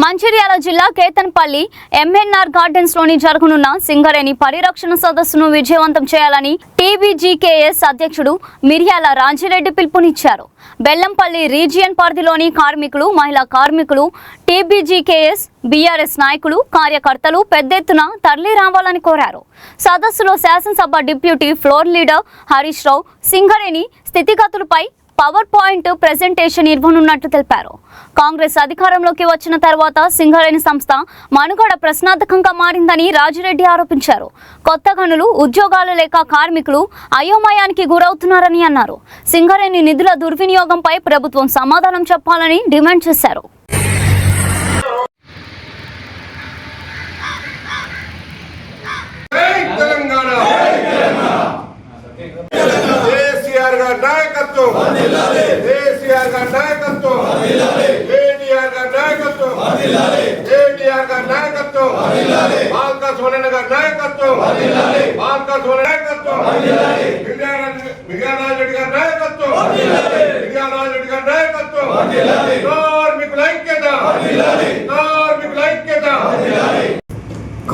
మంచిర్యాల జిల్లా Ketanpalli MNR gardens లోని జరగనున్న సింగరేణి పరిరక్షణ సదస్సును విజయవంతం చేయాలని టీబీజీకేఎస్ అధ్యక్షుడు మిర్యాల రాజిరెడ్డి పిలుపునిచ్చారు. బెల్లంపల్లి రీజియన్ పరిధిలోని కార్మికులు, మహిళా కార్మికులు, టీబీజీకేఎస్ బీఆర్ఎస్ నాయకులు, కార్యకర్తలు పెద్ద ఎత్తున తరలి రావాలని కోరారు. సదస్సులో శాసనసభ deputy floor leader Harish Rao Singareni స్థితిగతులపై power point presentation ఇవ్వనున్నట్లు తెలిపారు. కాంగ్రెస్ అధికారంలోకి వచ్చిన తర్వాత సింగరేణి సంస్థ మనుగడ ప్రశ్నార్థకంగా మారిందని రాజిరెడ్డి ఆరోపించారు. కొత్త గనులు, ఉద్యోగాలు లేక కార్మికులు అయోమయానికి గురవుతున్నారని అన్నారు. సింగరేణి నిధుల దుర్వినియోగంపై ప్రభుత్వం సమాధానం చెప్పాలని డిమాండ్ చేశారు.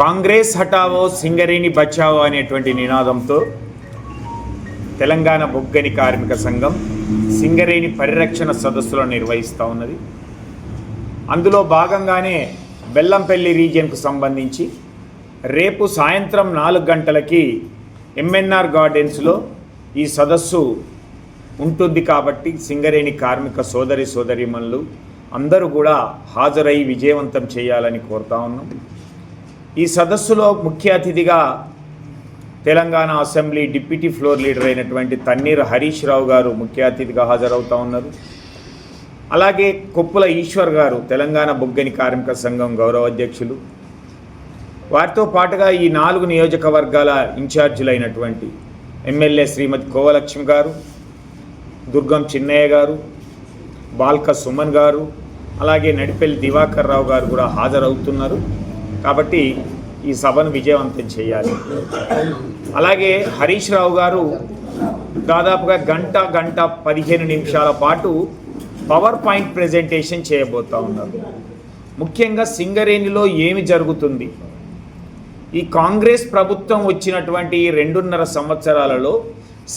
కాంగ్రెస్ హటావో సింగరేణి బచావో అనేటువంటి నినాదంతో తెలంగాణ బొగ్గని కార్మిక సంఘం సింగరేణి పరిరక్షణ సదస్సులను నిర్వహిస్తూ ఉన్నది. అందులో భాగంగానే బెల్లంపల్లి రీజియన్కు సంబంధించి రేపు సాయంత్రం 4 గంటలకి ఎంఎన్ఆర్ గార్డెన్స్లో ఈ సదస్సు ఉంటుంది. కాబట్టి సింగరేణి కార్మిక సోదరీమణులు అందరూ కూడా హాజరై విజయవంతం చేయాలని కోరుతా ఉన్నాం. ఈ సదస్సులో ముఖ్య అతిథిగా Telangana assembly deputy floor leader అయినటువంటి తన్నీర్ హరీష్ రావు గారు ముఖ్య అతిథిగా హాజరవుతూ ఉన్నారు. అలాగే కొప్పుల ఈశ్వర్ గారు తెలంగాణ బొగ్గని కార్మిక సంఘం గౌరవ అధ్యక్షులు. వారితో పాటుగా ఈ 4 నియోజకవర్గాల ఇన్ఛార్జీలైనటువంటి ఎమ్మెల్యే శ్రీమతి కోవలక్ష్మి గారు, దుర్గం చిన్నయ్య గారు, బాల్క సుమన్ గారు, అలాగే నడిపెల్లి దివాకర్ రావు గారు కూడా హాజరవుతున్నారు. కాబట్టి ఈ సభను విజయవంతం చేయాలి. అలాగే హరీష్ రావు గారు దాదాపుగా గంట 15 నిమిషాల పాటు పవర్ పాయింట్ ప్రెజెంటేషన్ చేయబోతూ ఉన్నారు. ముఖ్యంగా సింగరేణిలో ఏమి జరుగుతుంది, ఈ కాంగ్రెస్ ప్రభుత్వం వచ్చినటువంటి 2.5 సంవత్సరాలలో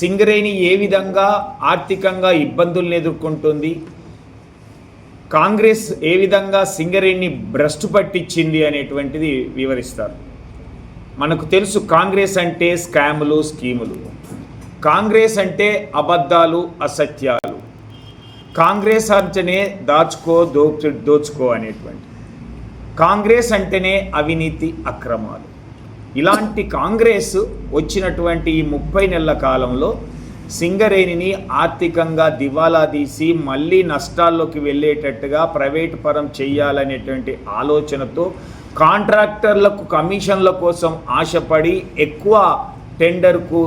సింగరేణి ఏ విధంగా ఆర్థికంగా ఇబ్బందులను ఎదుర్కొంటుంది, కాంగ్రెస్ ఏ విధంగా సింగరేణిని భ్రష్టు పట్టించింది అనేటువంటిది వివరిస్తారు. మనకు తెలుసు కాంగ్రెస్ అంటే స్కాములు, స్కీములు, కాంగ్రెస్ అంటే అబద్ధాలు, అసత్యాలు, కాంగ్రెస్ అంటేనే దోచుకో అనేటువంటి, కాంగ్రెస్ అంటేనే అవినీతి, అక్రమాలు. ఇలాంటి కాంగ్రెస్ వచ్చినటువంటి ఈ 30 నెలల కాలంలో సింగరేణిని ఆర్థికంగా దివాలా తీసి మళ్ళీ నష్టాల్లోకి వెళ్ళేటట్టుగా ప్రైవేటు పరం చేయాలనేటువంటి ఆలోచనతో కాంట్రాక్టర్లకు కమిషన్ల కోసం ఆశపడి ఎక్కువ టెండర్కు